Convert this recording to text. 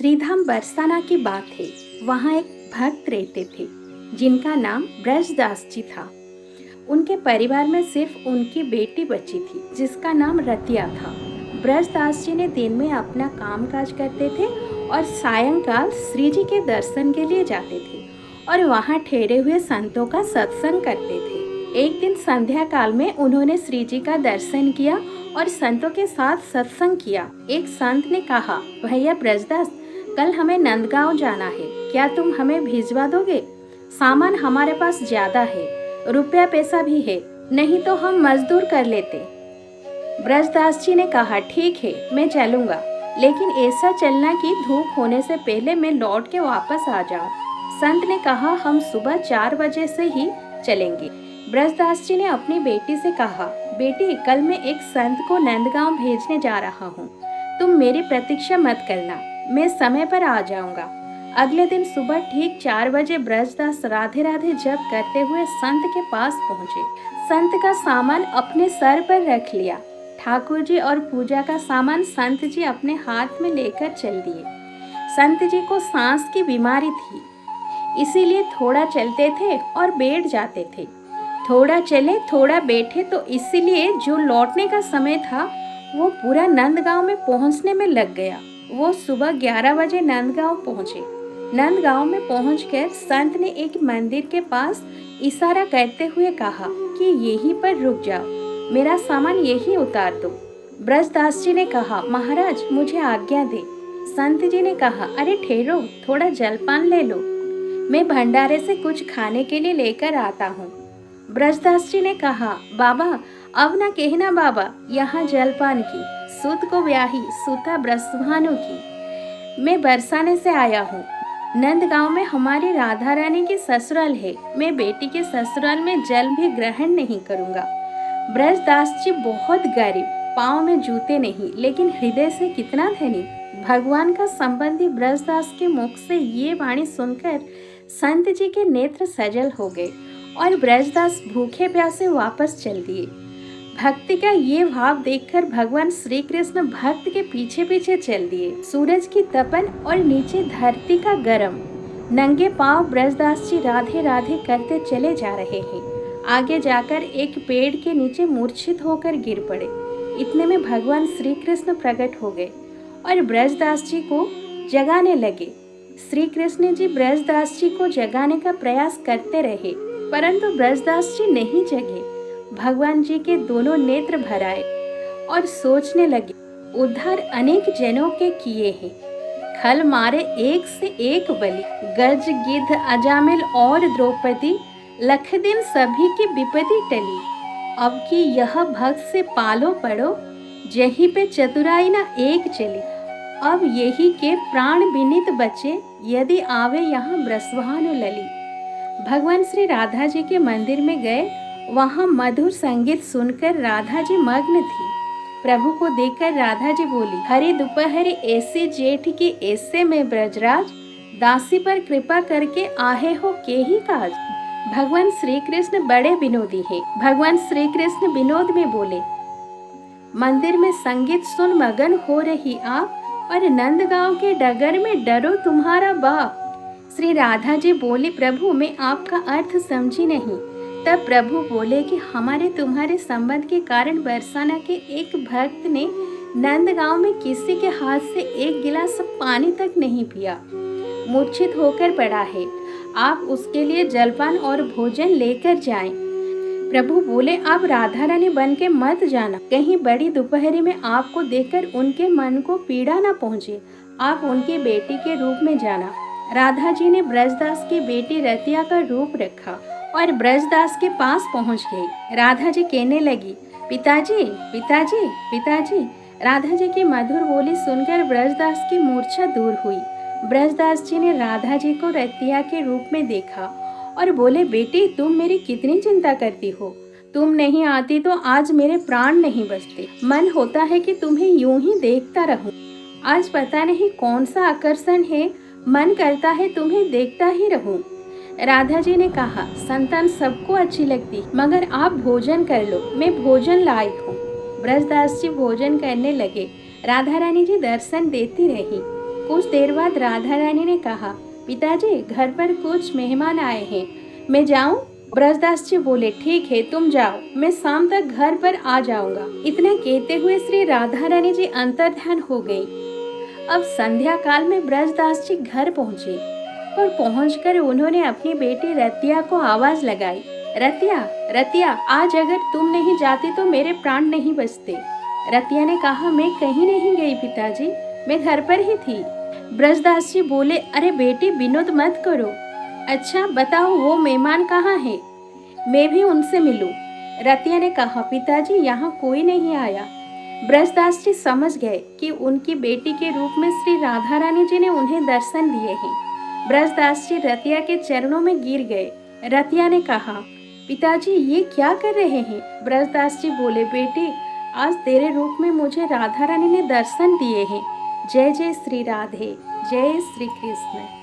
श्रीधाम बरसाना की बात है। वहाँ एक भक्त रहते थे जिनका नाम ब्रजदास जी था। उनके परिवार में सिर्फ उनकी बेटी बची थी जिसका नाम रतिया था। ब्रजदास जी ने दिन में अपना कामकाज करते थे और सायंकाल श्री जी के दर्शन के लिए जाते थे और वहाँ ठहरे हुए संतों का सत्संग करते थे। एक दिन संध्या काल में उन्होंने श्री जी का दर्शन किया और संतों के साथ सत्संग किया। एक संत ने कहा, भैया ब्रजदास, कल हमें नंदगांव जाना है, क्या तुम हमें भिजवा दोगे? सामान हमारे पास ज्यादा है, रुपया पैसा भी है, नहीं तो हम मजदूर कर लेते। ब्रजदास जी ने कहा, ठीक है, मैं चलूंगा, लेकिन ऐसा चलना कि धूप होने से पहले मैं लौट के वापस आ जाऊं। संत ने कहा, हम सुबह 4 बजे से ही चलेंगे। ब्रजदास जी ने अपनी बेटी से कहा, बेटी, कल मैं एक संत को नंदगांव भेजने जा रहा हूँ, तुम मेरी प्रतीक्षा मत करना, मैं समय पर आ जाऊंगा। अगले दिन सुबह ठीक 4 बजे ब्रजदास राधे राधे जप करते हुए संत के पास पहुँचे। संत का सामान अपने सर पर रख लिया। ठाकुर जी और पूजा का सामान संत जी अपने हाथ में लेकर चल दिए। संत जी को सांस की बीमारी थी, इसीलिए थोड़ा चलते थे और बैठ जाते थे, थोड़ा चले थोड़ा बैठे, तो इसीलिए जो लौटने का समय था वो पूरा नंदगांव में पहुंचने में लग गया। वो सुबह 11 बजे नंदगांव पहुंचे। नंदगांव में पहुंचकर संत ने एक मंदिर के पास इशारा करते हुए कहा कि यहीं पर रुक जाओ, मेरा सामान यहीं उतार दो। ब्रजदास जी ने कहा, महाराज मुझे आज्ञा दे। संत जी ने कहा, अरे ठहरो, थोड़ा जलपान ले लो, मैं भंडारे से कुछ खाने के लिए लेकर आता हूँ। ब्रजदास जी ने कहा, बाबा अब ना कहना बाबा, यहाँ जलपान की, सुत को ब्याही सुता ब्रस्वानु की। मैं बरसाने से आया हूँ, नंदगांव में हमारी राधा रानी की ससुराल है, मैं बेटी के ससुराल में जल भी ग्रहण नहीं करूँगा। ब्रजदास जी बहुत गरीब, पाँव में जूते नहीं, लेकिन हृदय से कितना धनी। भगवान का संबंधी ब्रजदास के मुख से ये वाणी सुनकर संत जी के नेत्र सजल हो गए और ब्रजदास भूखे प्यासे वापस चल दिए। भक्ति का ये भाव देखकर भगवान श्री कृष्ण भक्त के पीछे पीछे चल दिए। सूरज की तपन और नीचे धरती का गरम, नंगे पांव ब्रजदास जी राधे राधे करते चले जा रहे हैं। आगे जाकर एक पेड़ के नीचे मूर्छित होकर गिर पड़े। इतने में भगवान श्री कृष्ण प्रकट हो गए और ब्रजदास जी को जगाने लगे। श्री कृष्ण जी ब्रजदास जी को जगाने का प्रयास करते रहे, परंतु ब्रजदास जी नहीं जगे। भगवान जी के दोनों नेत्र भर आए और सोचने लगे, उद्धार अनेक जनों के किए हैं, खल मारे एक से एक बलि, गज गिद्ध अजामिल और द्रौपदी, लख दिन सभी की विपत्ति टली। अब कि यह भक्त से पालो पड़ो, जहीं पे चतुराई ना एक चली। अब यही के प्राण विनीत बचे, यदि आवे यहाँ ब्रस्वानु लली। भगवान श्री राधा जी के मंदिर में गए, वहाँ मधुर संगीत सुनकर राधा जी मग्न थी। प्रभु को देखकर राधा जी बोली, हरि दोपहरी ऐसी जेठ की ऐसे में ब्रजराज, दासी पर कृपा करके आहे हो के ही काज। भगवान श्री कृष्ण बड़े विनोदी है। भगवान श्री कृष्ण विनोद में बोले, मंदिर में संगीत सुन मगन हो रही आप, और नंदगांव के डगर में डरो तुम्हारा बाप। श्री राधा जी बोली, प्रभु मैं आपका अर्थ समझी नहीं। तब प्रभु बोले कि हमारे तुम्हारे संबंध के कारण बरसाना के एक भक्त ने नंदगांव में किसी के हाथ से एक गिलास पानी तक नहीं पिया, मूर्छित होकर पड़ा है, आप उसके लिए जलपान और भोजन लेकर जाएं। प्रभु बोले, आप राधा रानी बन के मत जाना, कहीं बड़ी दोपहरी में आपको देखकर उनके मन को पीड़ा न पहुँचे, आप उनकी बेटी के रूप में जाना। राधा जी ने ब्रजदास की बेटी रतिया का रूप रखा और ब्रजदास के पास पहुंच गई। राधा जी कहने लगी, पिताजी पिताजी पिताजी। राधा जी की मधुर बोली सुनकर ब्रजदास की मूर्छा दूर हुई। ब्रजदास जी ने राधा जी को रतिया के रूप में देखा और बोले, बेटी तुम मेरी कितनी चिंता करती हो, तुम नहीं आती तो आज मेरे प्राण नहीं बचते। मन होता है कि तुम्हें यूं ही देखता रहूं। आज पता नहीं कौन सा आकर्षण है, मन करता है तुम्हें देखता ही रहूं। राधा जी ने कहा, संतान सबको अच्छी लगती, मगर आप भोजन कर लो, मैं भोजन लायक हूँ। ब्रजदास जी भोजन करने लगे। राधा रानी जी दर्शन देती रही। कुछ देर बाद राधा रानी ने कहा, पिताजी घर पर कुछ मेहमान आए हैं, मैं जाऊं? ब्रजदास जी बोले, ठीक है तुम जाओ, मैं शाम तक घर पर आ जाऊंगा। इतना कहते हुए श्री राधा रानी जी अंतर्ध्यान हो गई। अब संध्या काल में ब्रजदास जी घर पहुंचे, पर पहुंचकर उन्होंने अपनी बेटी रतिया को आवाज लगाई, रतिया, रतिया, आज अगर तुम नहीं जाती तो मेरे प्राण नहीं बचते। रतिया ने कहा, मैं कहीं नहीं गई पिताजी, मैं घर पर ही थी। ब्रजदास जी बोले, अरे बेटी विनोद मत करो। अच्छा बताओ वो मेहमान कहाँ है, मैं भी उनसे मिलूं। रतिया ने कहा, पिताजी यहाँ कोई नहीं आया। ब्रजदास जी समझ गए कि उनकी बेटी के रूप में श्री राधा रानी जी ने उन्हें दर्शन दिए हैं। ब्रजदास जी रतिया के चरणों में गिर गए। रतिया ने कहा, पिताजी ये क्या कर रहे हैं? ब्रजदास जी बोले, बेटी आज तेरे रूप में मुझे राधा रानी ने दर्शन दिए हैं। जय जय श्री राधे, जय श्री कृष्ण।